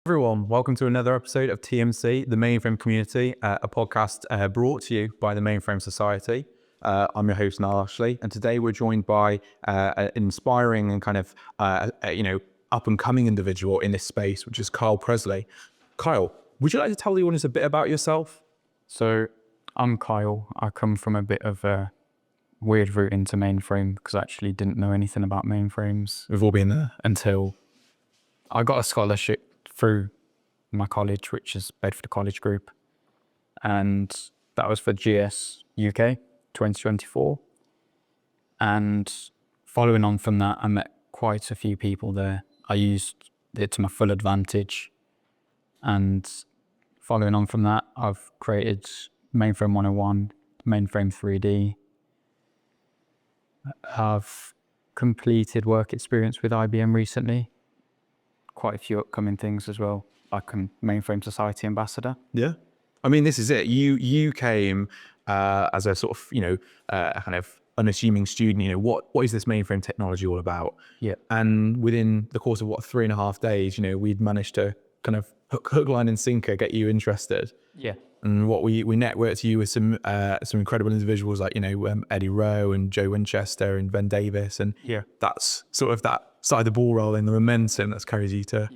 Everyone, welcome to another episode of TMC, the Mainframe Community, a podcast brought to you by the Mainframe Society. I'm your host, Niall Ashley, and today we're joined by an inspiring and kind of, up-and-coming individual in this space, which is Kyle Presley. Kyle, would you like to tell the audience a bit about yourself? So I'm Kyle. I come from a bit of a weird route into mainframe because I actually didn't know anything about mainframes. We've all been there. Until I got a scholarship through my college, which is Bedford College Group. And that was for GS UK 2024. And following on from that, I met quite a few people there. I used it to my full advantage. And following on from that, I've created Mainframe 101, Mainframe 3D. I've completed work experience with IBM recently. Quite a few upcoming things as well, like Mainframe Society Ambassador. Yeah. I mean, this is it. You came as a sort of, a kind of unassuming student. What is this mainframe technology all about? Yeah. And within the course of 3.5 days, we'd managed to kind of hook, line and sinker, get you interested. Yeah. And we networked you with some incredible individuals like, Eddie Rowe and Joe Winchester and Ben Davis. And Yeah. that's sort of that side of the ball rolling, the momentum that's carries you to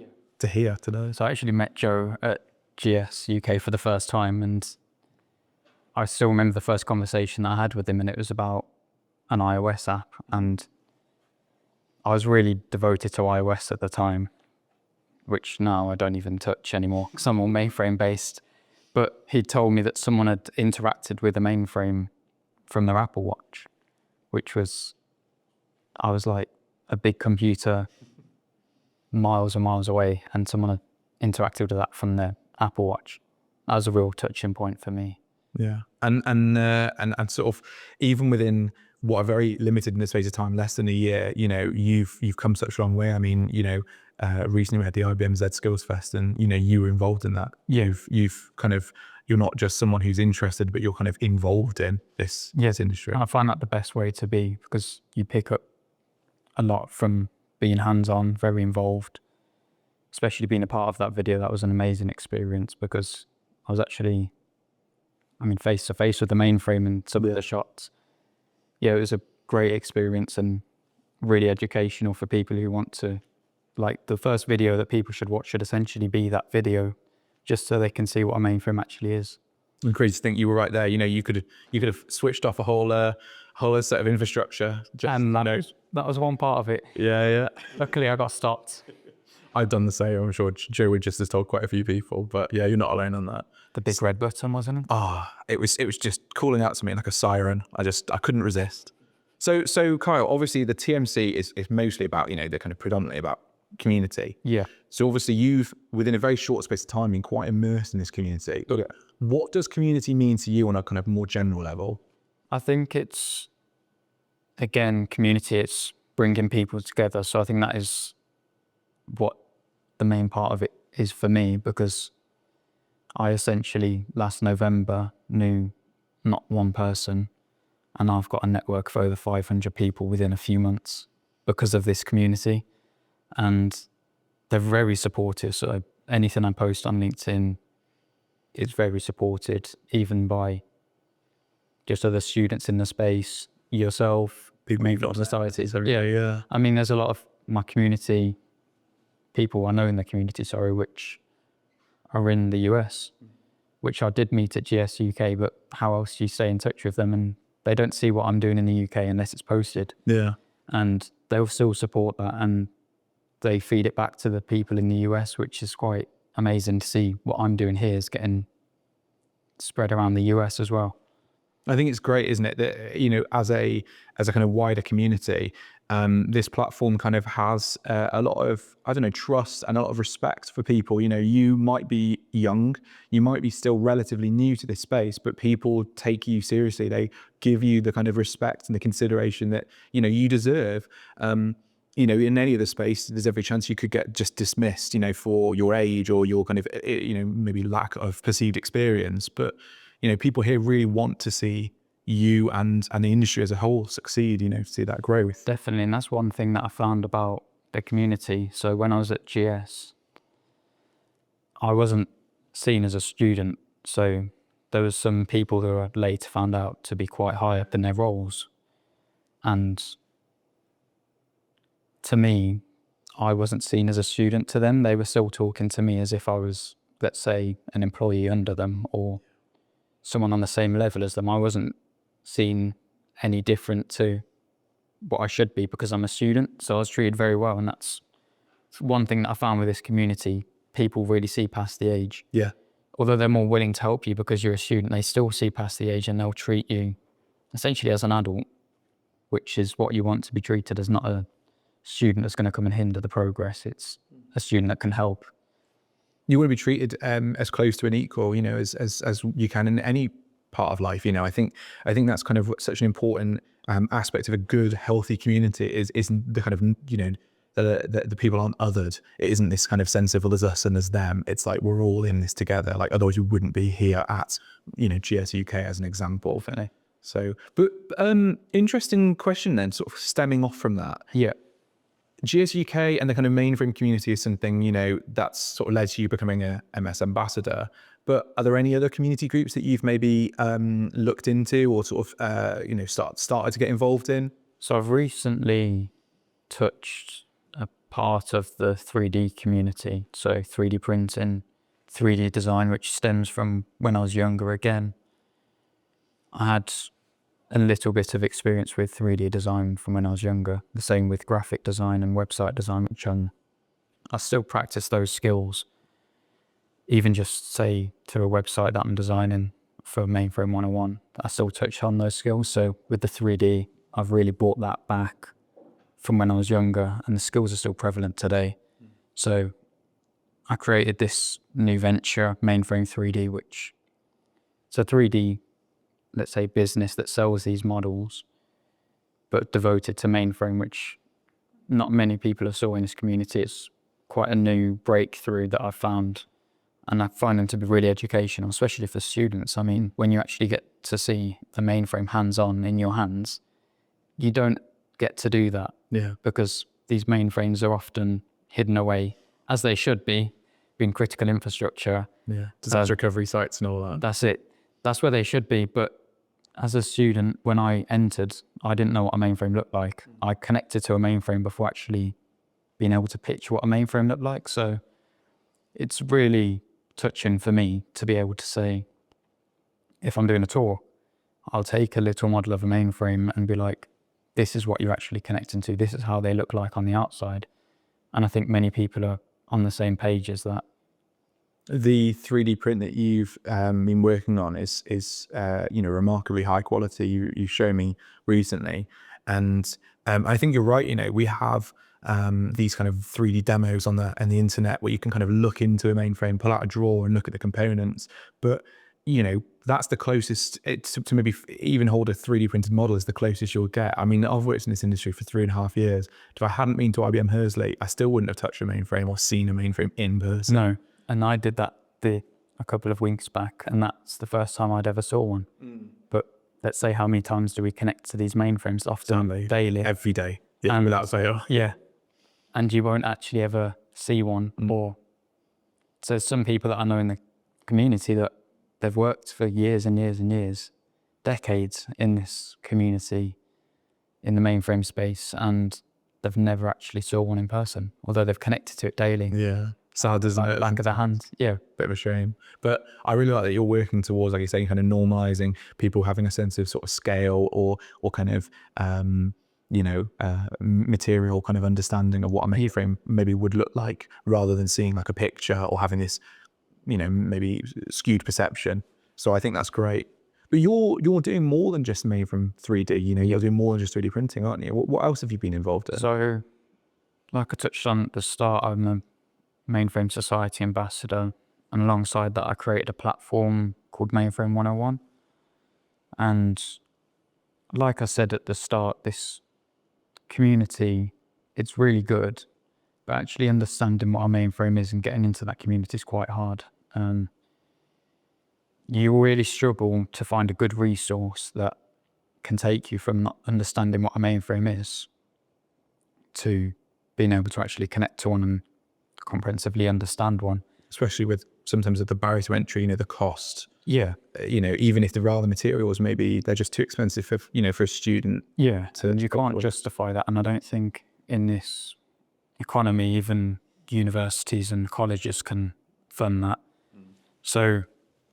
here today. So I actually met Joe at GS UK for the first time, and I still remember the first conversation I had with him, and it was about an iOS app, and I was really devoted to iOS at the time, which now I don't even touch anymore because I'm all mainframe based. But he told me that someone had interacted with a mainframe from their Apple Watch, which was, I was like, a big computer miles and miles away, and someone had interacted with that from their Apple Watch. That was a real touching point for me. Yeah, and sort of even within what are very limited in the space of time, less than a year, you've come such a long way. I mean, recently we had the IBM Z Skills Fest, and you were involved in that. Yeah. You've kind of, you're not just someone who's interested, but you're kind of involved in this industry. And I find that the best way to be, because you pick up a lot from being hands-on, very involved, especially being a part of that video. That was an amazing experience because I was actually, face to face with the mainframe and some of the shots. Yeah, it was a great experience and really educational for people who want to, like, the first video that people should watch should essentially be that video, just so they can see what a mainframe actually is. And crazy to think you were right there. You could have switched off a whole set of infrastructure. And that was one part of it. Yeah. Luckily, I got stopped. I've done the same. I'm sure Joe would just has told quite a few people, but yeah, you're not alone on that. The big red button, wasn't it? It was just calling out to me like a siren. I couldn't resist. So Kyle, obviously the TMC is mostly about, they're kind of predominantly about community. Yeah. So obviously you've, within a very short space of time, been quite immersed in this community. Okay. What does community mean to you on a kind of more general level? I think it's, again, community, it's bringing people together. So I think that is what the main part of it is for me, because I essentially last November knew not one person, and I've got a network of over 500 people within a few months because of this community, and they're very supportive. So anything I post on LinkedIn is very supported, even by just other students in the space, yourself, people from societies. Yeah. I mean, there's a lot of my community, people I know in the community, which are in the US, which I did meet at GS UK, but how else do you stay in touch with them? And they don't see what I'm doing in the UK unless it's posted. Yeah. And they'll still support that, and they feed it back to the people in the US, which is quite amazing to see what I'm doing here is getting spread around the US as well. I think it's great, isn't it, that, as a kind of wider community, this platform kind of has a lot of, trust and a lot of respect for people. You might be young, you might be still relatively new to this space, but people take you seriously. They give you the kind of respect and the consideration that, you deserve. In any other space, there's every chance you could get just dismissed, for your age or your kind of, maybe lack of perceived experience. But people here really want to see you and the industry as a whole succeed, see that growth. Definitely, and that's one thing that I found about the community. So when I was at GS, I wasn't seen as a student, so there was some people who I later found out to be quite high up in their roles. And to me, I wasn't seen as a student to them. They were still talking to me as if I was, let's say, an employee under them or someone on the same level as them. I wasn't seen any different to what I should be because I'm a student. So I was treated very well. And that's one thing that I found with this community. People really see past the age. Yeah. Although they're more willing to help you because you're a student, they still see past the age and they'll treat you essentially as an adult, which is what you want to be treated as, not a student that's going to come and hinder the progress. It's a student that can help. You want to be treated as close to an equal, you know, as you can in any part of life. You know, I think that's kind of such an important aspect of a good, healthy community is the kind of, you know, the people aren't othered. It isn't this kind of sense of, well, there's us and there's them. It's like we're all in this together. Like otherwise we wouldn't be here at, you know, GS UK as an example. Definitely. So, but interesting question then, sort of stemming off from that. Yeah. GS UK and the kind of mainframe community is something, you know, that's sort of led to you becoming a MS ambassador. But are there any other community groups that you've maybe looked into or sort of, you know, started to get involved in? So I've recently touched a part of the 3D community. So 3D printing, 3D design, which stems from when I was younger again. I had a little bit of experience with 3D design from when I was younger. The same with graphic design and website design, which I still practice those skills. Even just say to a website that I'm designing for Mainframe 101, I still touch on those skills. So with the 3D, I've really brought that back from when I was younger, and the skills are still prevalent today. So I created this new venture, Mainframe 3D, which it's a 3D, let's say, business that sells these models, but devoted to mainframe, which not many people have saw in this community. It's quite a new breakthrough that I've found, and I find them to be really educational, especially for students. I mean, when you actually get to see the mainframe hands-on in your hands, you don't get to do that. Yeah. Because these mainframes are often hidden away, as they should be, being critical infrastructure. Yeah. Disaster recovery sites and all that. That's it. That's where they should be. But as a student, when I entered, I didn't know what a mainframe looked like. I connected to a mainframe before actually being able to picture what a mainframe looked like. So it's really touching for me to be able to say, if I'm doing a tour, I'll take a little model of a mainframe and be like, this is what you're actually connecting to. This is how they look like on the outside. And I think many people are on the same page as that. The 3D print that you've been working on is you know, remarkably high quality. You showed me recently, and I think you're right. You know, we have these kind of 3D demos on the internet where you can kind of look into a mainframe, pull out a drawer, and look at the components. But you know, that's the closest to maybe even hold a 3D printed model is the closest you'll get. I mean, I've worked in this industry for 3.5 years. If I hadn't been to IBM Hursley, I still wouldn't have touched a mainframe or seen a mainframe in person. No. And I did that a couple of weeks back, and that's the first time I'd ever saw one. But let's say, how many times do we connect to these mainframes? Often daily. Every day. Yeah, without fail. Yeah. And you won't actually ever see one. Or so there's some people that I know in the community that they've worked for years and years and years, decades in this community, in the mainframe space, and they've never actually saw one in person, although they've connected to it daily. Yeah. Sad, isn't it? Back of their hand. Yeah. Bit of a shame. But I really like that you're working towards, like you're saying, kind of normalizing people having a sense of sort of scale or kind of, you know, material kind of understanding of what a mainframe maybe would look like, rather than seeing like a picture or having this, you know, maybe skewed perception. So I think that's great. But you're doing more than just mainframe 3D, you know, you're doing more than just 3D printing, aren't you? What else have you been involved in? So, like I touched on at the start, I'm a Mainframe Society Ambassador, and alongside that I created a platform called Mainframe 101. And like I said at the start, this community, it's really good, but actually understanding what a mainframe is and getting into that community is quite hard. You really struggle to find a good resource that can take you from not understanding what a mainframe is to being able to actually connect to one and comprehensively understand one. especially with sometimes the barrier to entry, the cost, Yeah. even if there are the materials, maybe they're just too expensive for, for a student. Yeah. And you go can't forward. justify that. And I don't think in this economy, even universities and colleges can fund that. So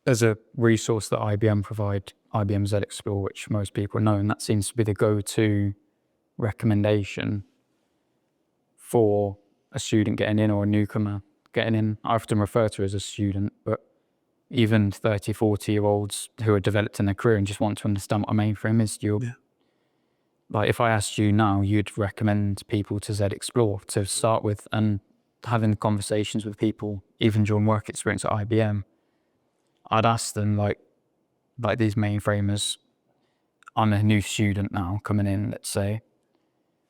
there's a resource that IBM provide, IBM Z Explore, which most people know, and that seems to be the go-to recommendation for a student getting in or a newcomer getting in. I often refer to as a student, but even 30, 40-year-olds who are developed in their career and just want to understand what a mainframe is, like if I asked you now, you'd recommend people to Z Explore to start with, and having conversations with people, even during work experience at IBM, I'd ask them like these mainframers, I'm a new student now coming in, let's say,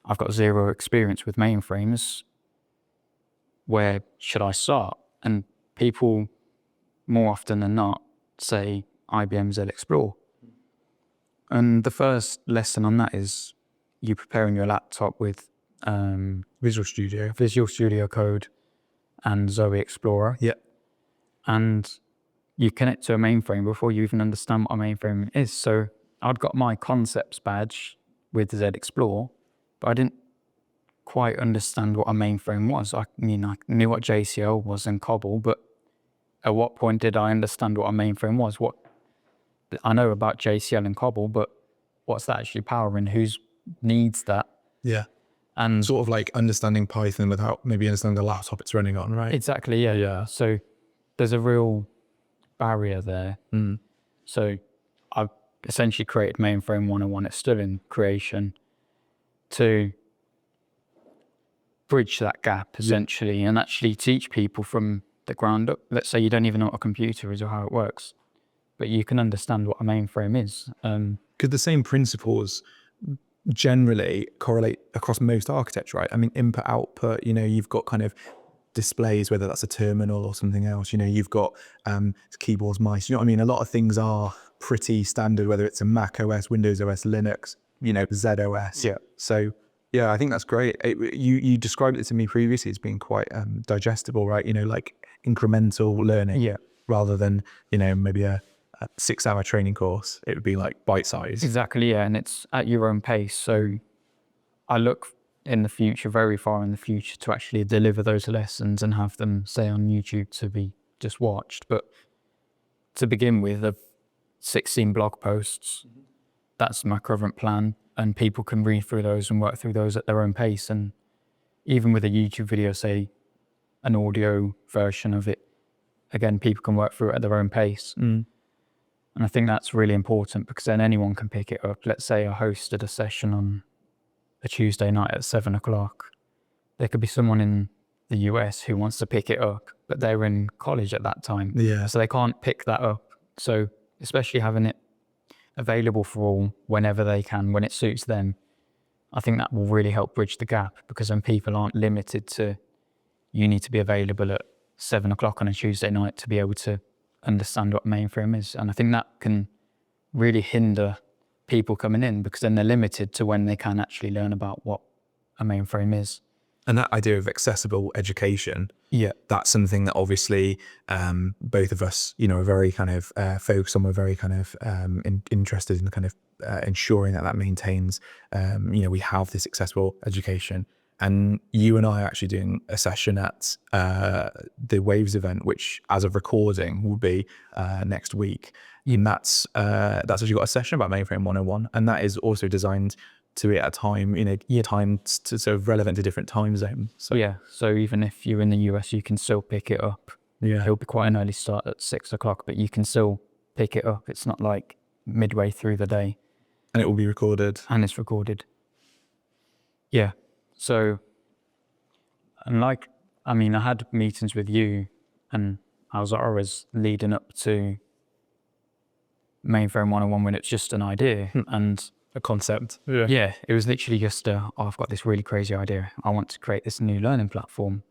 I've got zero experience with mainframes, where should I start? And people more often than not say IBM Z Explore. And the first lesson on that is you preparing your laptop with Visual Studio Code and Zoe Explorer. Yeah. And you connect to a mainframe before you even understand what a mainframe is. So I'd got my concepts badge with Z Explore, but I didn't quite understand what a mainframe was. I mean, I knew what JCL was and COBOL, but at what point did I understand what a mainframe was? I know about JCL and COBOL, but what's that actually powering? Who needs that? Yeah. And sort of like understanding Python without maybe understanding the laptop it's running on, right? exactly, yeah. Yeah. So there's a real barrier there. So I've essentially created Mainframe 101. It's still in creation to bridge that gap essentially, and actually teach people from the ground up. Let's say you don't even know what a computer is or how it works, but you can understand what a mainframe is. Could the same principles generally correlate across most architecture, right? I mean, input, output, you've got kind of displays, whether that's a terminal or something else, you've got keyboards, mice, what I mean? A lot of things are pretty standard, whether it's a Mac OS, Windows OS, Linux, Z OS. Yeah. So yeah, I think that's great. You described it to me previously as being quite digestible, right? Like incremental learning. Yeah. Rather than, maybe a 6-hour training course. It would be like bite-sized. Exactly, yeah, and it's at your own pace. So I look in the future, very far in the future, to actually deliver those lessons and have them, say, on YouTube to be just watched. But to begin with, of 16 blog posts, that's my current plan, and people can read through those and work through those at their own pace. And even with a YouTube video, say, an audio version of it, again, people can work through it at their own pace. And I think that's really important, because then anyone can pick it up. Let's say I hosted a session on a Tuesday night at 7 o'clock. There could be someone in the US who wants to pick it up, but they're in college at that time. Yeah. So they can't pick that up. So especially having it available for all whenever they can, when it suits them, I think that will really help bridge the gap, because then people aren't limited to, you need to be available at 7 o'clock on a Tuesday night to be able to understand what mainframe is. And I think that can really hinder people coming in, because then they're limited to when they can actually learn about what a mainframe is. And that idea of accessible education, that's something that obviously both of us, are very kind of focused on. We're very kind of interested in kind of ensuring that maintains, we have this accessible education. And you and I are actually doing a session at the Waves event, which as of recording will be next week. And that's actually got a session about Mainframe 101. And that is also designed to be at a time, timed to sort of relevant to different time zones. So yeah, so even if you're in the US, you can still pick it up. Yeah. It'll be quite an early start at 6 o'clock, but you can still pick it up. It's not like midway through the day. And it will be recorded. And it's recorded. Yeah. So, and I had meetings with you, and I was always leading up to Mainframe 101 when it's just an idea and a concept. Yeah, it was literally just I've got this really crazy idea. I want to create this new learning platform.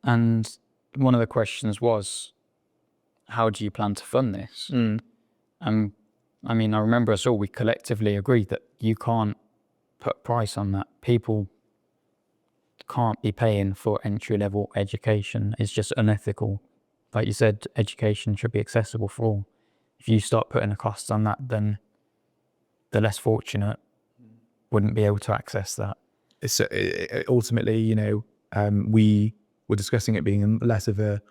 And one of the questions was, how do you plan to fund this? And I remember us all, we collectively agreed that you can't put a price on that. People can't be paying for entry-level education. It's just unethical. like you said, education should be accessible for all. If you start putting a cost on that, then the less fortunate wouldn't be able to access that. It's ultimately, you know, we were discussing it being less of a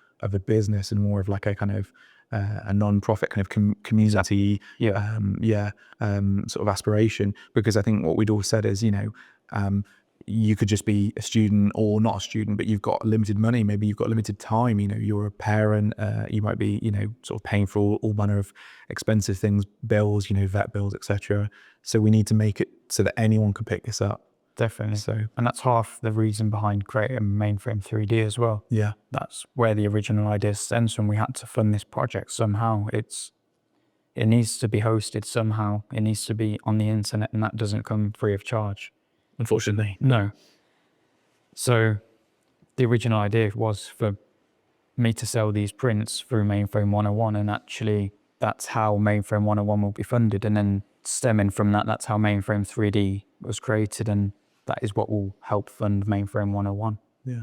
business and more of like a kind of a non-profit kind of community, sort of aspiration. Because I think what we'd all said is, you know, you could just be a student or not a student, but you've got limited money. Maybe you've got limited time. You know, you're a parent. You might be, you know, sort of paying for all manner of expensive things, bills, you know, vet bills, etc. So we need to make it so that anyone can pick this up. Definitely. So, and that's half the reason behind creating Mainframe 3D as well. yeah, That's where the original idea stems from. We had to fund this project somehow. It needs to be hosted somehow. It needs to be on the internet, and that doesn't come free of charge. unfortunately. No. So the original idea was for me to sell these prints through Mainframe 101, and actually that's how Mainframe 101 will be funded. And then stemming from that, that's how Mainframe 3D was created, and that is what will help fund Mainframe 101. Yeah.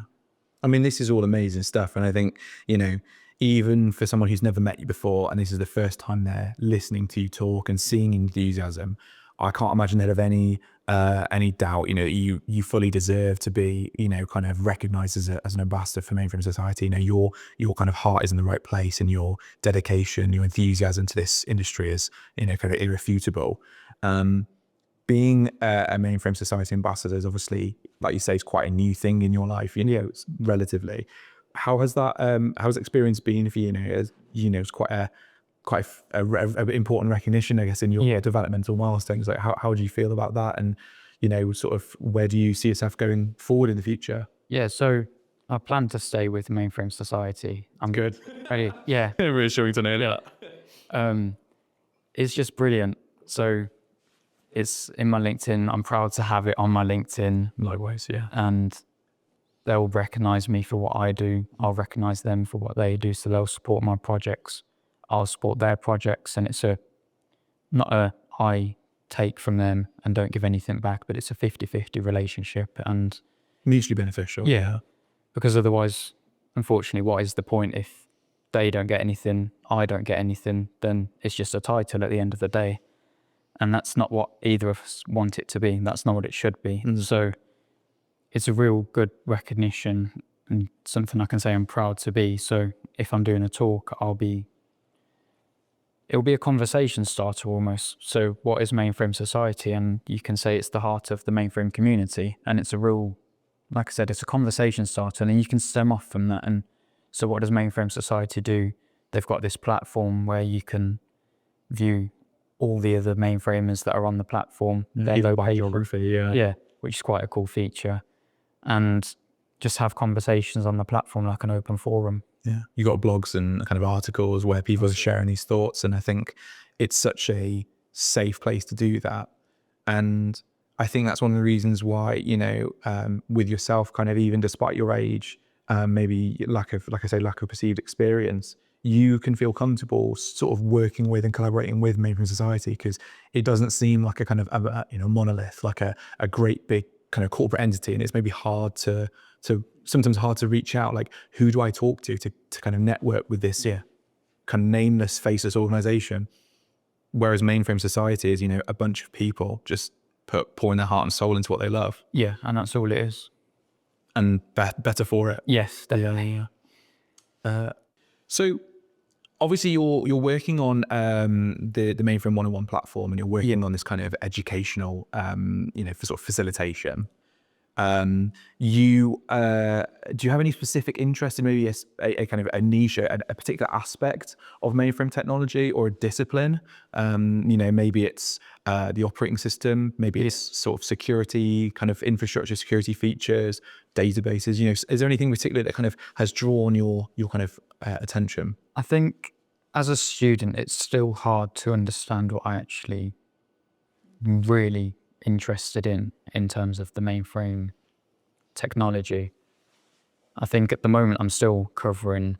I mean, this is all amazing stuff. And I think, you know, even for someone who's never met you before, and this is the first time they're listening to you talk and seeing enthusiasm, I can't imagine they'd have any doubt, you know, you fully deserve to be, you know, kind of recognized as an ambassador for Mainframe Society. You know, your kind of heart is in the right place, and your dedication, your enthusiasm to this industry is, you know, kind of irrefutable. Being a Mainframe Society ambassador is obviously, like you say, is quite a new thing in your life, you know, it's relatively. How has that, how's experience been for you? You know, it's quite a important recognition, I guess, in your developmental milestones. Like, how do you feel about that? And, you know, sort of where do you see yourself going forward in the future? Yeah, so I plan to stay with Mainframe Society. I'm Good. ready. Yeah. Reassuring to know that. It's just brilliant. So it's in my LinkedIn. I'm proud to have it on my LinkedIn. Likewise, yeah. And they'll recognize me for what I do. I'll recognize them for what they do. So they'll support my projects. I'll support their projects. And it's not a I take from them and don't give anything back, but it's a 50-50 relationship. And Mutually beneficial. yeah, because otherwise, unfortunately, what is the point if they don't get anything, I don't get anything? Then it's just a title at the end of the day. And that's not what either of us want it to be. That's not what it should be. So it's a real good recognition and something I can say I'm proud to be. So if I'm doing a talk, it'll be a conversation starter almost. So what is Mainframe Society? And you can say it's the heart of the Mainframe community. And it's a real, like I said, it's a conversation starter, and then you can stem off from that. And so what does Mainframe Society do? They've got this platform where you can view all the other mainframers that are on the platform. Even by geography, yeah, which is quite a cool feature. And just have conversations on the platform like an open forum. Yeah, you got blogs and kind of articles where people are sharing these thoughts, and I think it's such a safe place to do that. And I think that's one of the reasons why, you know, with yourself, kind of even despite your age, maybe lack of perceived experience, you can feel comfortable sort of working with and collaborating with Mainframe Society, because it doesn't seem like a kind of you know, monolith, like a great big kind of corporate entity, and it's maybe sometimes hard to reach out. Like, who do I talk to kind of network with this kind of nameless, faceless organization? Whereas Mainframe Society is, you know, a bunch of people just pouring their heart and soul into what they love. Yeah, and that's all it is. And better for it. Yes, definitely. Yeah. So obviously you're working on the Mainframe 101 platform, and you're working on this kind of educational, you know, for sort of facilitation. Do you have any specific interest in maybe a kind of a niche, a particular aspect of mainframe technology or a discipline? You know, maybe it's the operating system, maybe it's sort of security, kind of infrastructure security features, databases. You know, is there anything particular that kind of has drawn your kind of attention? I think as a student, it's still hard to understand what I actually really interested in terms of the mainframe technology. I think at the moment I'm still covering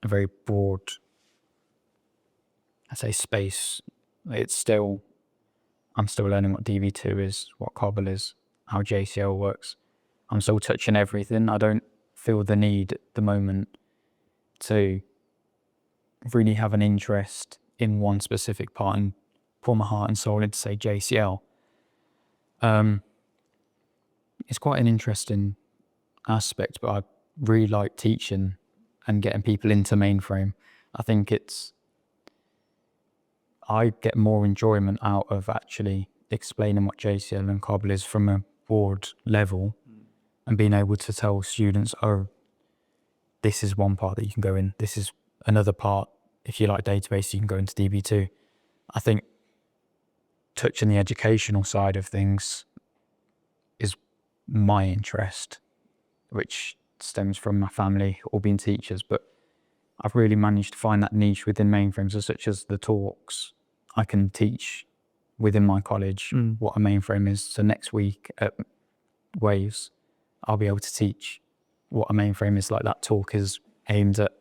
a very broad, I'd say, space. I'm still learning what DV2 is, what COBOL is, how JCL works. I'm still touching everything. I don't feel the need at the moment to really have an interest in one specific part and pour my heart and soul into, say, JCL. It's quite an interesting aspect, but I really like teaching and getting people into Mainframe. I think I get more enjoyment out of actually explaining what JCL and COBOL is from a broad level and being able to tell students, oh, this is one part that you can go in, this is another part. If you like database, you can go into DB2. I think touching the educational side of things is my interest, which stems from my family all being teachers, but I've really managed to find that niche within mainframes, such as the talks. I can teach within my college what a mainframe is. So next week at Waves, I'll be able to teach what a mainframe is. Like, that talk is aimed at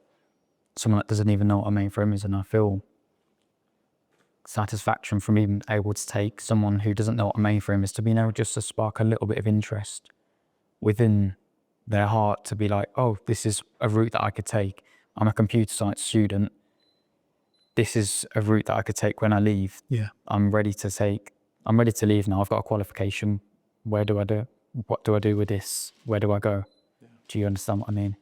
someone that doesn't even know what a mainframe is, and I feel satisfaction from being able to take someone who doesn't know what a mainframe is to being able just to spark a little bit of interest within their heart, to be like, oh, this is a route that I could take. I'm a computer science student. This is a route that I could take when I leave. Yeah. I'm ready to leave now. I've got a qualification. What do I do with this? Where do I go? Yeah. Do you understand what I mean?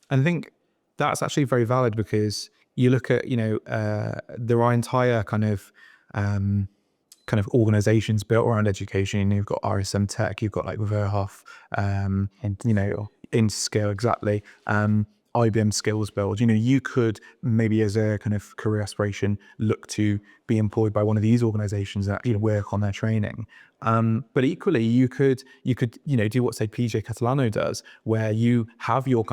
And I think that's actually very valid, because you look at, there are entire kind of organizations built around education. You've got RSM Tech, you've got like Verhoff, InScale, exactly. IBM Skills Build. You could maybe, as a kind of career aspiration, look to be employed by one of these organizations that work on their training. But equally, you could do what, say, PJ Catalano does, where you have your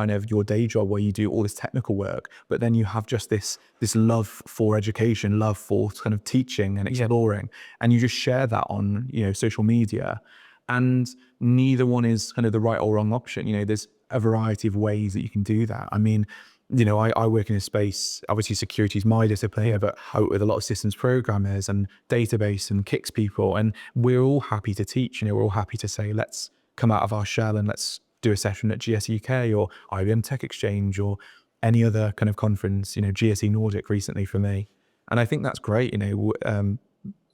day job where you do all this technical work, but then you have just this love for education, love for kind of teaching and exploring, and you just share that on social media. And neither one is kind of the right or wrong option. There's a variety of ways that you can do that. I mean, I work in a space, obviously security is my discipline, but I work with a lot of systems programmers and database and Kix people, and we're all happy to teach. We're all happy to say, let's come out of our shell and let's do a session at GS UK or IBM Tech Exchange or any other kind of conference, GSE Nordic recently for me. And I think that's great,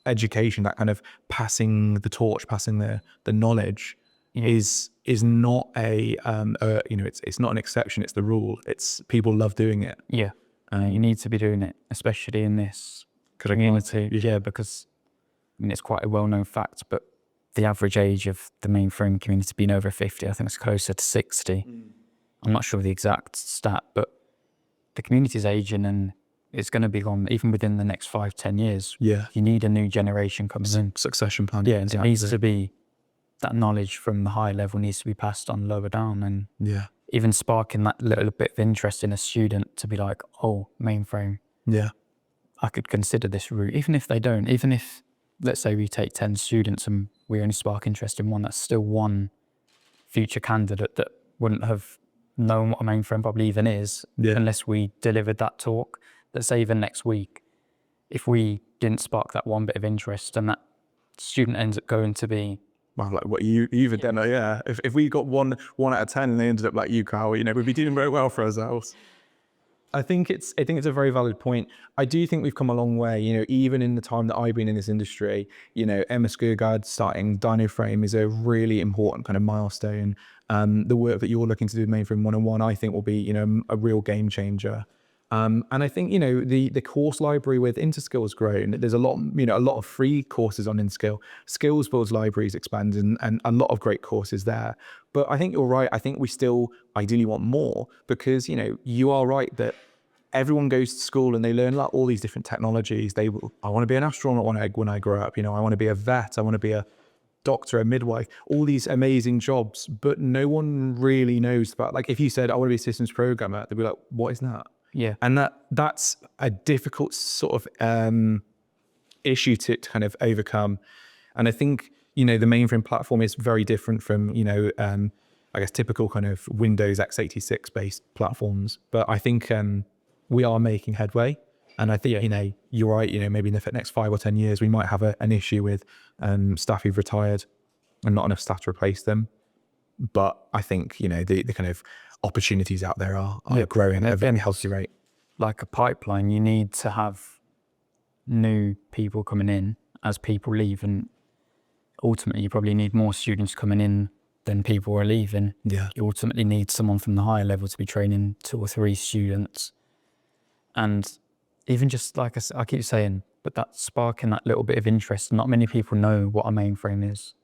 education, that kind of passing the torch, passing the knowledge is not it's not an exception, it's the rule. It's people love doing it. Yeah. You need to be doing it, especially in this community. Yeah, because it's quite a well-known fact, but the average age of the Mainframe community being over 50, I think it's closer to 60. I'm not sure of the exact stat, but the community is aging and it's going to be gone even within the next 5-10 years. Yeah. You need a new generation coming in. Succession plan. Yeah, and it needs to be, that knowledge from the high level needs to be passed on lower down, and even sparking that little bit of interest in a student to be like, oh, mainframe. Yeah. I could consider this route, even if they don't. Even if, let's say we take 10 students and we only spark interest in one, that's still one future candidate that wouldn't have known what a mainframe probably even is unless we delivered that talk. Let's say even next week, if we didn't spark that one bit of interest and that student ends up going to be, well, like what you've done, If we got one out of 10 and they ended up like you, Kyle, we'd be doing very well for ourselves. I think it's a very valid point. I do think we've come a long way, even in the time that I've been in this industry. Emma Skurgard starting DynoFrame is a really important kind of milestone. The work that you're looking to do with Mainframe 101, I think will be, a real game changer. And I think, the course library with Interskill has grown. There's a lot of free courses on Interskill. Skills Builds libraries expanded and a lot of great courses there. But I think you're right. I think we still ideally want more, because, you are right that everyone goes to school and they learn like all these different technologies. I want to be an astronaut when I grow up. I want to be a vet. I want to be a doctor, a midwife, all these amazing jobs, but no one really knows about, like, if you said, I want to be a systems programmer, they'd be like, what is that? Yeah. And that's a difficult sort of issue to kind of overcome. And I think, the Mainframe platform is very different from, I guess, typical kind of Windows x86 based platforms. But I think we are making headway. And I think, you're right, maybe in the next 5 or 10 years, we might have an issue with staff who've retired and not enough staff to replace them. But I think, the kind of opportunities out there are growing at a very healthy rate. Like a pipeline, you need to have new people coming in as people leave, and ultimately you probably need more students coming in than people are leaving. Yeah. You ultimately need someone from the higher level to be training 2 or 3 students. And even just like I keep saying, but that sparking that little bit of interest, not many people know what a mainframe is.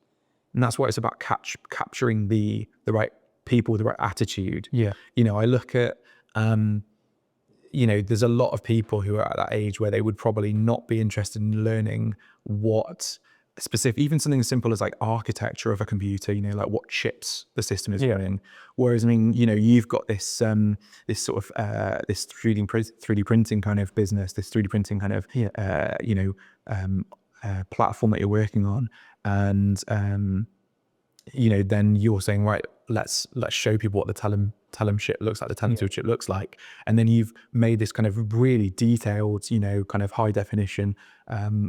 And that's why it's about capturing the right people, the right attitude. Yeah. I look at, there's a lot of people who are at that age where they would probably not be interested in learning what specific, even something as simple as like architecture of a computer, like what chips the system is running. Whereas, you've got this this sort of this 3D printing kind of business, this 3D printing kind of platform that you're working on, and then you're saying, right, let's show people what the Telum chip looks like, the Telum 2 chip looks like. And then you've made this kind of really detailed, kind of high definition,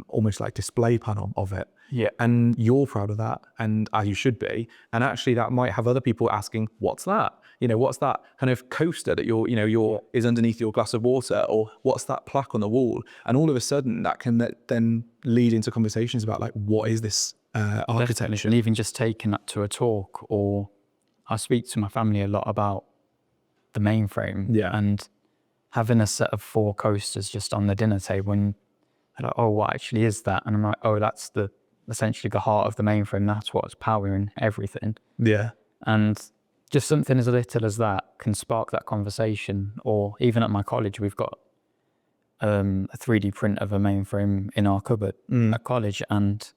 almost like display panel of it. Yeah. And you're proud of that, and as you should be. And actually that might have other people asking, what's that? What's that kind of coaster that is underneath your glass of water, or what's that plaque on the wall? And all of a sudden that can then lead into conversations about like, what is this architecture? Definitely. And even just taking that to a talk, or I speak to my family a lot about the mainframe. Yeah. And having a set of 4 coasters just on the dinner table, and they're like, oh, what actually is that? And I'm like, oh, that's essentially the heart of the mainframe. That's what's powering everything. Yeah. And just something as little as that can spark that conversation. Or even at my college, we've got a 3D print of a mainframe in our cupboard at college. And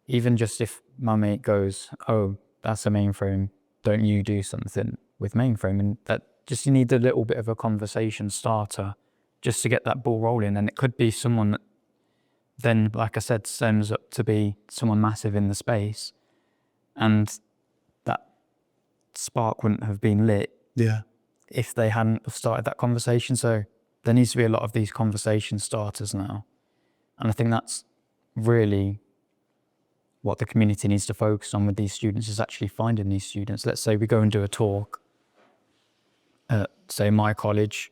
even just if my mate goes, oh, that's a mainframe, don't you do something with mainframe? And that just, you need a little bit of a conversation starter just to get that ball rolling. And it could be someone that then, like I said, ends up to be someone massive in the space. And that spark wouldn't have been lit if they hadn't started that conversation. So there needs to be a lot of these conversation starters now. And I think that's really what the community needs to focus on with these students, is actually finding these students. Let's say we go and do a talk at, say, my college.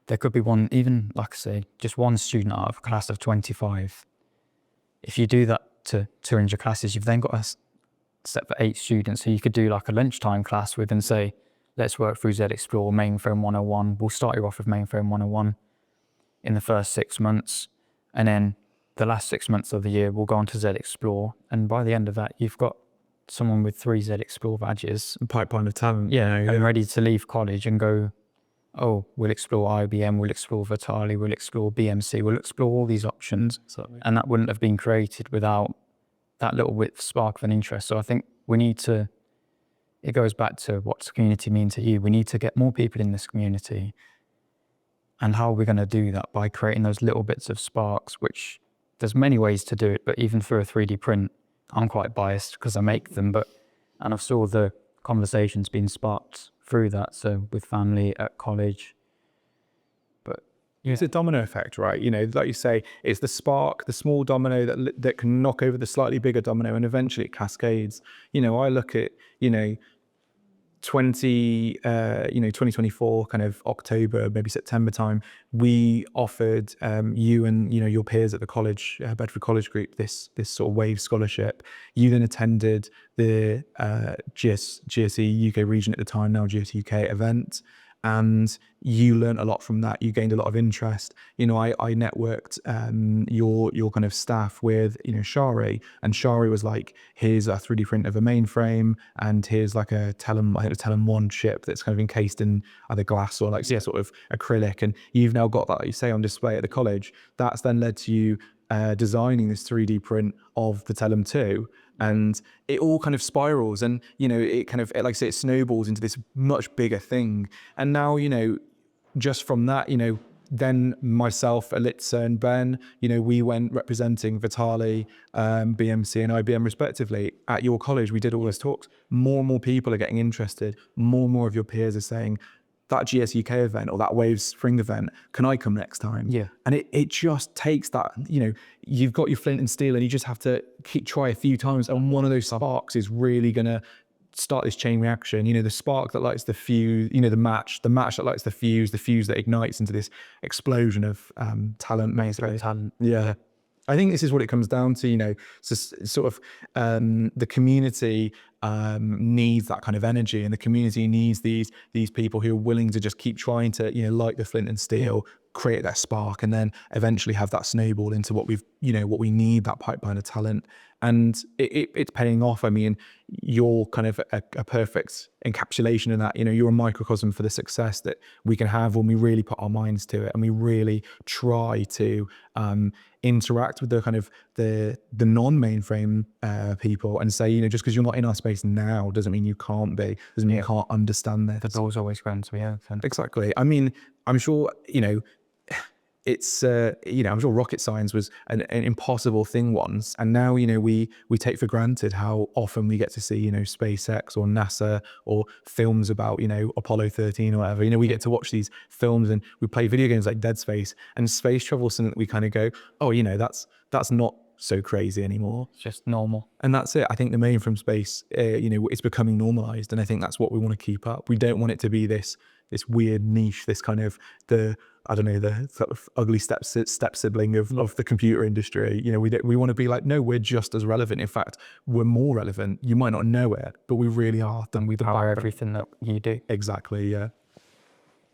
There could be one, even like I say, just one student out of a class of 25. If you do that to 200 classes, you've then got a set for 8 students who you could do like a lunchtime class with and say, let's work through Z Explore, Mainframe 101. We'll start you off with Mainframe 101 in the first 6 months. And then the last 6 months of the year, we'll go on to Z Explore. And by the end of that, you've got someone with 3 Z Explore badges. A pipeline of talent. And ready to leave college and go, oh, we'll explore IBM, we'll explore Vitali, we'll explore BMC, we'll explore all these options. And that wouldn't have been created without that little bit of spark of an interest. So I think we need to, it goes back to what's community mean to you. We need to get more people in this community. And how are we going to do that? By creating those little bits of sparks, which there's many ways to do it, but even through a 3D print, I'm quite biased because I make them, and I've saw the conversations being sparked through that. So with family at college, but it's a domino effect, right? Like you say, it's the spark, the small domino that can knock over the slightly bigger domino, and eventually it cascades. I look at 2024 kind of October, maybe September time, we offered you and your peers at the college, Bedford College Group, this sort of WAVE scholarship. You then attended the GSE UK region at the time, now GSE UK event, and you learned a lot from that. You gained a lot of interest. I networked your kind of staff with Shari, and Shari was like, here's a 3D print of a mainframe, and here's like a Telum 1 chip that's kind of encased in either glass or like sort of acrylic, and you've now got that, like you say, on display at the college. That's then led to you designing this 3D print of the Telum 2. And it all kind of spirals, and it kind of, like I say, it snowballs into this much bigger thing. And now just from that, then myself, Alitza, and Ben, we went representing Vitali, BMC, and IBM respectively at your college. We did all those talks. More and more people are getting interested. More and more of your peers are saying, that GS UK event or that Waves Spring event, can I come next time? Yeah. And it just takes that, you've got your flint and steel, and you just have to try a few times, and one of those sparks is really gonna start this chain reaction, the spark that lights the fuse, the match that lights the fuse that ignites into this explosion of talent, basically. Talent. Yeah. I think this is what it comes down to, sort of the community needs that kind of energy, and the community needs these people who are willing to just keep trying to, light the flint and steel, create that spark, and then eventually have that snowball into what we need, that pipeline of talent. And it's paying off. I mean, you're kind of a perfect encapsulation of that. You're a microcosm for the success that we can have when we really put our minds to it and we really try to interact with the kind of the non-mainframe people and say, just because you're not in our space now doesn't mean you can't be, doesn't mean you can't understand this. The door's always going to be open. Exactly. I mean, I'm sure, it's I'm sure rocket science was an impossible thing once, and now we take for granted how often we get to see SpaceX or NASA or films about Apollo 13 or whatever. We get to watch these films and we play video games like Dead Space, and space travel is something that we kind of go, oh, that's not so crazy anymore. It's just normal. And that's it. I think the mainframe space, it's becoming normalized, and I think that's what we want to keep up. We don't want it to be this weird niche, this kind of the sort of ugly step sibling of the computer industry. We want to be like, no, we're just as relevant. In fact, we're more relevant. You might not know it, but we really are. Then we power everything that you do. Exactly. Yeah.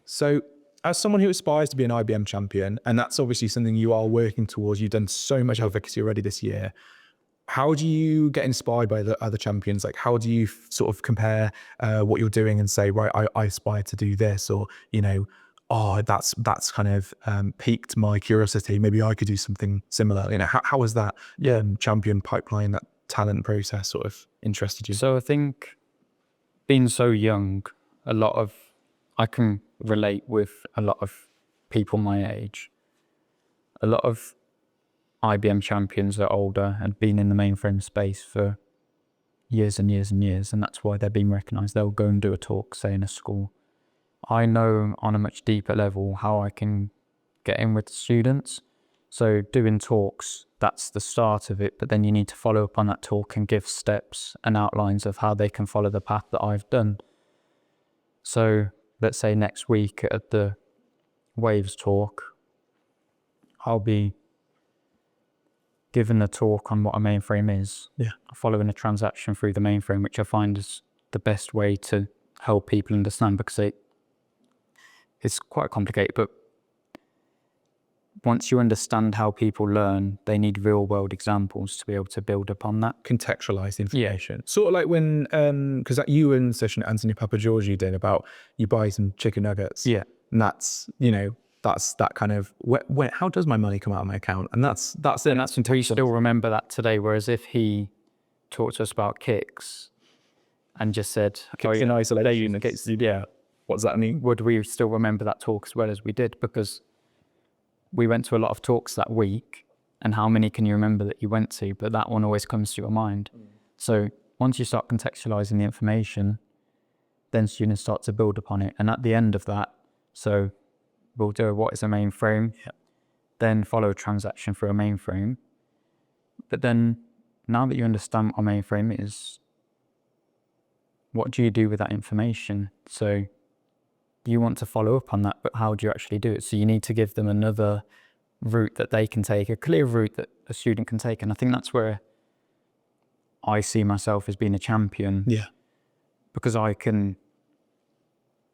So, as someone who aspires to be an IBM champion, and that's obviously something you are working towards, you've done so much advocacy already this year. How do you get inspired by the other champions? Like, how do you sort of compare what you're doing and say, right, I aspire to do this, or, oh, that's kind of piqued my curiosity. Maybe I could do something similar. How has that champion pipeline, that talent process sort of interested you? So I think being so young, I can relate with a lot of people my age. A lot of IBM champions are older and been in the mainframe space for years and years and years, and that's why they're being recognised. They'll go and do a talk, say in a school. I know on a much deeper level how I can get in with students. So doing talks, that's the start of it, but then you need to follow up on that talk and give steps and outlines of how they can follow the path that I've done. So let's say next week at the Waves talk, I'll be given a talk on what a mainframe is, following a transaction through the mainframe, which I find is the best way to help people understand, because it's quite complicated, but once you understand how people learn, they need real world examples to be able to build upon that. Contextualized information. Sort of like when, because you and session Anthony Papageorgiou did about you buy some chicken nuggets. Yeah. And that's, that's that kind of, how does my money come out of my account? And that's it. And that's until you still remember that today. Whereas if he talked to us about kicks and just said, in isolation, what does that mean? Would we still remember that talk as well as we did? Because we went to a lot of talks that week, and how many can you remember that you went to? But that one always comes to your mind. So once you start contextualizing the information, then students start to build upon it. And at the end of that, so we'll do what is a mainframe, then follow a transaction through a mainframe. But then now that you understand what a mainframe is, what do you do with that information? So you want to follow up on that, but how do you actually do it? So you need to give them another route that they can take, a clear route that a student can take. And I think that's where I see myself as being a champion. Yeah. Because I can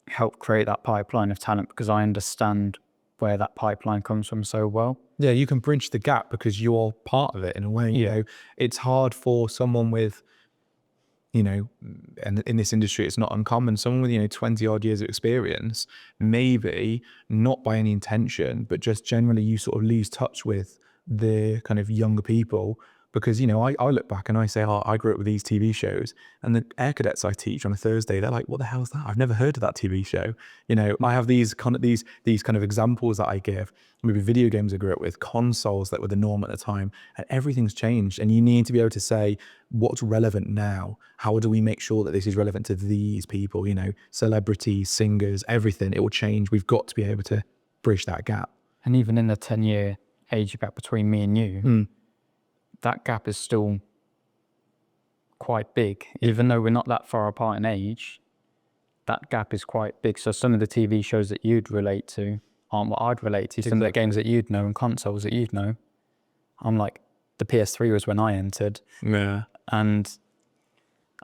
help create that pipeline of talent, because I understand where that pipeline comes from so well. Yeah, you can bridge the gap because you're part of it in a way. It's hard for someone with, and in this industry, it's not uncommon. Someone with, 20 odd years of experience, maybe not by any intention, but just generally you sort of lose touch with the kind of younger people. Because, I look back and I say, oh, I grew up with these TV shows, and the air cadets I teach on a Thursday, they're like, what the hell is that? I've never heard of that TV show. I have these kind of examples that I give. Maybe video games I grew up with, consoles that were the norm at the time, and everything's changed. And you need to be able to say, what's relevant now? How do we make sure that this is relevant to these people? Celebrities, singers, everything. It will change. We've got to be able to bridge that gap. And even in the 10-year age gap between me and you, that gap is still quite big. Even though we're not that far apart in age, that gap is quite big. So some of the TV shows that you'd relate to aren't what I'd relate to. Some of the games that you'd know and consoles that you'd know, I'm like, the PS3 was when I entered. Yeah. And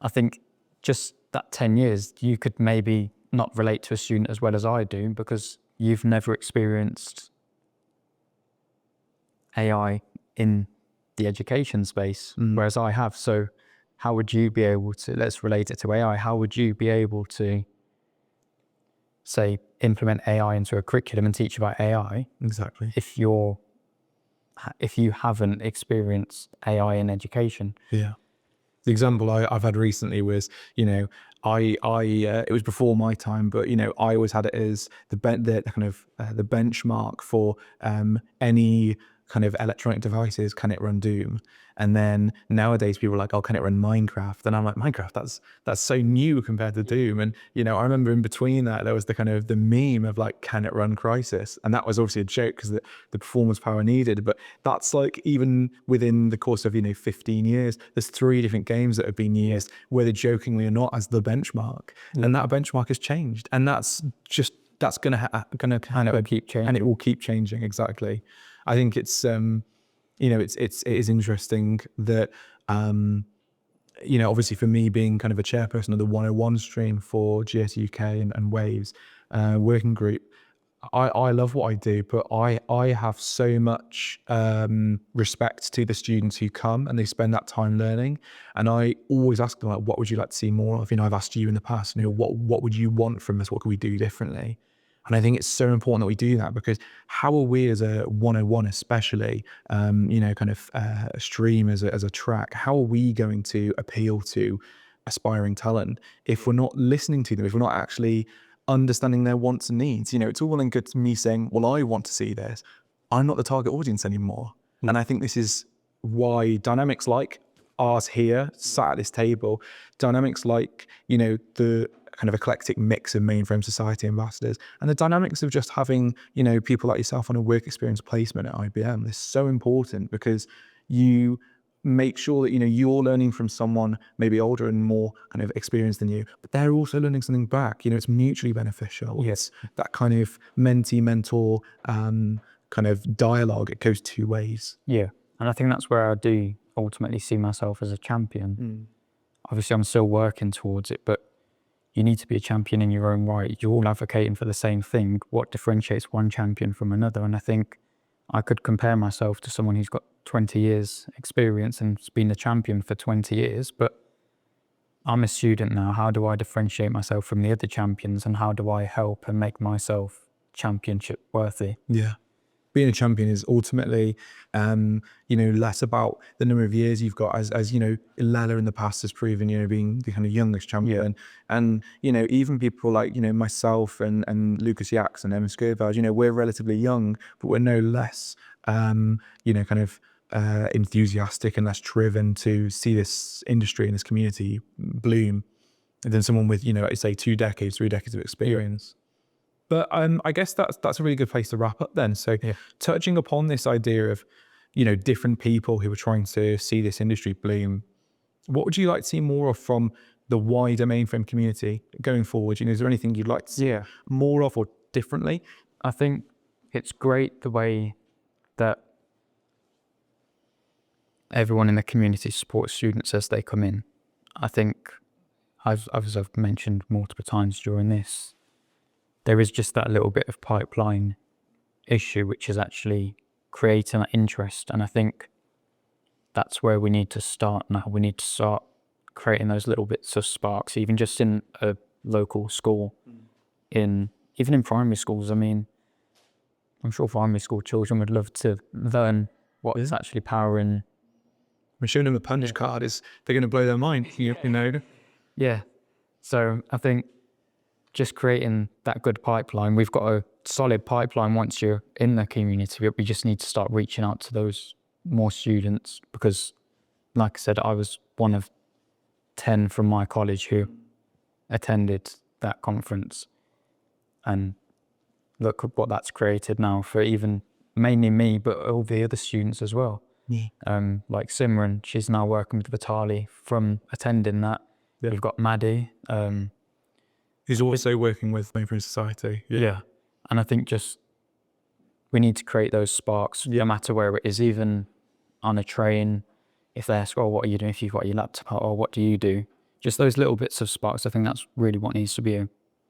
I think just that 10 years, you could maybe not relate to a student as well as I do because you've never experienced AI in the education space, whereas I have. So how would you be able to, let's relate it to AI, how would you be able to, say, implement AI into a curriculum and teach about AI Exactly. if you haven't experienced AI in education? Yeah. The example I've had recently was, you know, it was before my time, but you know, I always had it as the benchmark for any kind of electronic devices. Can it run Doom? And then nowadays people are like, oh, can it run Minecraft? And I'm like, Minecraft, that's so new compared to Doom. And you know, I remember in between that there was the kind of the meme of like, can it run Crisis? And that was obviously a joke because the performance power needed. But that's like, even within the course of, you know, 15 years, there's 3 different games that have been used, whether jokingly or not, as the benchmark. And that benchmark has changed. And that's gonna happen, And it will keep changing. and it will keep changing. Exactly. I think it's you know, it is interesting that you know, obviously for me being kind of a chairperson of the 101 stream for GS UK and Waves working group, I love what I do, but I have so much respect to the students who come and they spend that time learning. And I always ask them, like, what would you like to see more of? You know, I've asked you in the past, you know, what would you want from us? What could we do differently? And I think it's so important that we do that, because how are we as a 101 especially, you know, kind of stream as a track, how are we going to appeal to aspiring talent if we're not listening to them, if we're not actually understanding their wants and needs? You know, it's all well and good to me saying, well, I want to see this. I'm not the target audience anymore. And I think this is why dynamics like ours here, sat at this table, dynamics like, you know, the kind of eclectic mix of Mainframe Society Ambassadors, and the dynamics of just having, you know, people like yourself on a work experience placement at IBM is so important, because you make sure that, you know, you're learning from someone maybe older and more kind of experienced than you, but they're also learning something back. You know, it's mutually beneficial. Yes. That kind of mentee-mentor kind of dialogue. It goes 2 ways. Yeah. And I think that's where I do ultimately see myself as a champion. Obviously, I'm still working towards it, but you need to be a champion in your own right. You're all advocating for the same thing. What differentiates one champion from another? And I think I could compare myself to someone who's got 20 years experience and has been a champion for 20 years, but I'm a student now. How do I differentiate myself from the other champions, and how do I help and make myself championship worthy? Yeah. Being a champion is ultimately, you know, less about the number of years you've got, as you know, Lela in the past has proven, you know, being the kind of youngest champion. And, you know, even people like, you know, myself and Lucas Yax and Emma Skirvard, you know, we're relatively young, but we're no less, you know, kind of enthusiastic and less driven to see this industry and this community bloom than someone with, you know, say 2 decades, 3 decades of experience. But I guess that's a really good place to wrap up then. So touching upon this idea of, you know, different people who are trying to see this industry bloom, what would you like to see more of from the wider Mainframe community going forward? You know, is there anything you'd like to see more of or differently? I think it's great the way that everyone in the community supports students as they come in. I think, as I've mentioned multiple times during this, there is just that little bit of pipeline issue, which is actually creating that interest. And I think that's where we need to start now. We need to start creating those little bits of sparks, even just in a local school, even in primary schools. I mean, I'm sure primary school children would love to learn what is actually powering. We're showing them a punch card, they're going to blow their mind, you know? Yeah. So I think just creating that good pipeline. We've got a solid pipeline once you're in the community, but we just need to start reaching out to those more students, because like I said, I was one of 10 from my college who attended that conference, and look what that's created now for even mainly me, but all the other students as well. Like Simran, she's now working with Vitali from attending that. Yeah. We've got Maddie. Who's also working with Mainframe Society. Yeah. And I think just we need to create those sparks, no matter where it is, even on a train. If they ask, oh, what are you doing if you've got your laptop out, or what do you do? Just those little bits of sparks. I think that's really what needs to be a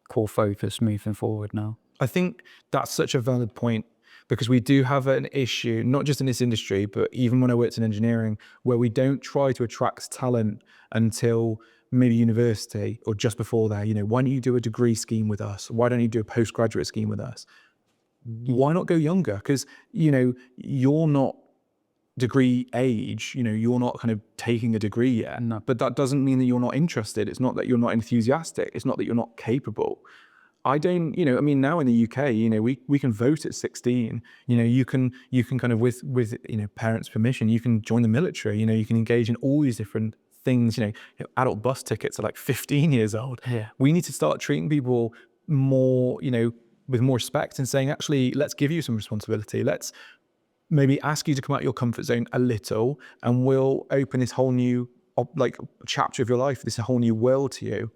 core focus moving forward now. I think that's such a valid point, because we do have an issue, not just in this industry, but even when I worked in engineering, where we don't try to attract talent until maybe university or just before that. You know, why don't you do a degree scheme with us? Why don't you do a postgraduate scheme with us? Why not go younger? Because, you know, you're not degree age, you know, you're not kind of taking a degree yet, but that doesn't mean that you're not interested. It's not that you're not enthusiastic. It's not that you're not capable. I don't, you know, I mean, now in the UK, you know, we can vote at 16. You know, you can kind of with you know, parents' permission, you can join the military. You know, you can engage in all these different things. You know, adult bus tickets are like 15 years old. Yeah. We need to start treating people more, you know, with more respect, and saying, actually, let's give you some responsibility. Let's maybe ask you to come out of your comfort zone a little, and we'll open this whole new like chapter of your life, this whole new world to you.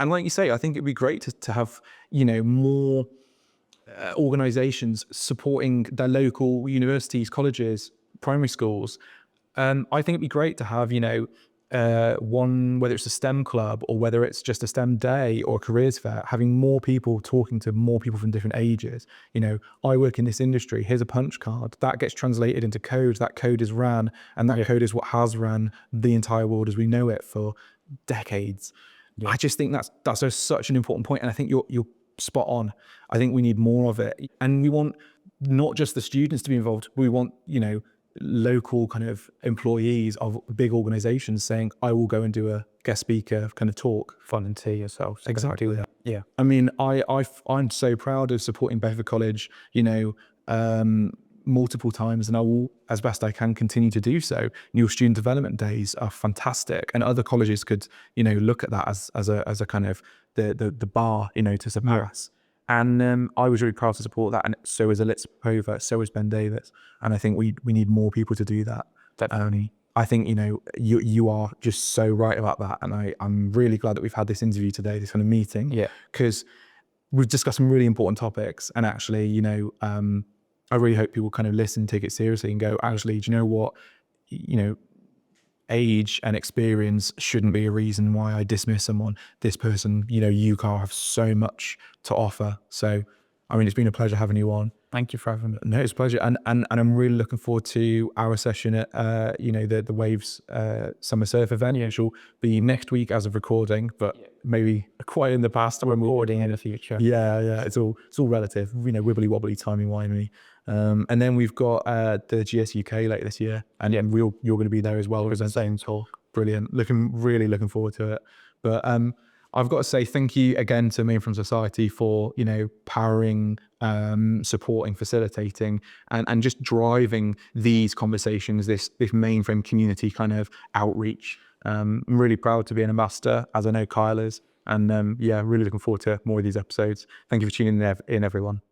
And like you say, I think it'd be great to have, you know, more organizations supporting their local universities, colleges, primary schools. I think it'd be great to have, you know, one, whether it's a STEM club or whether it's just a STEM day or a careers fair, having more people talking to more people from different ages. You know, I work in this industry, here's a punch card, that gets translated into code, that code is ran, and that code is what has ran the entire world as we know it for decades. I just think that's such an important point, and I think you're spot on. I think we need more of it, and we want not just the students to be involved. We want, you know, local kind of employees of big organizations saying, I will go and do a guest speaker kind of talk. Volunteer yourself. Exactly that. Yeah. I mean, I'm so proud of supporting Bedford College, you know, multiple times, and I will, as best I can, continue to do so. Your student development days are fantastic, and other colleges could, you know, look at that as a kind of the bar, you know, to surpass. And I was really proud to support that, and so is Elitz Pova, so is Ben Davis, and I think we need more people to do that. I think, you know, you are just so right about that, and I'm really glad that we've had this interview today, this kind of meeting, because we've discussed some really important topics, and actually, you know, I really hope people kind of listen, take it seriously, and go, actually, do you know what, you know, age and experience shouldn't be a reason why I dismiss someone. This person, you know, you, Carl, have so much to offer. So, I mean, it's been a pleasure having you on. Thank you for having me. No, it's a pleasure. And I'm really looking forward to our session at, you know, the Waves Summer Surf event, which will be next week as of recording, but maybe quite in the past. We're recording in the future. Yeah. It's all relative, you know, wibbly wobbly, timey wimey. And then we've got the GS UK later this year, and you're going to be there as well. The same talk. Brilliant. Really looking forward to it. But I've got to say thank you again to Mainframe Society for, you know, powering, supporting, facilitating, and just driving these conversations, this Mainframe community kind of outreach. I'm really proud to be an ambassador, as I know Kyle is, and yeah, really looking forward to more of these episodes. Thank you for tuning in, everyone.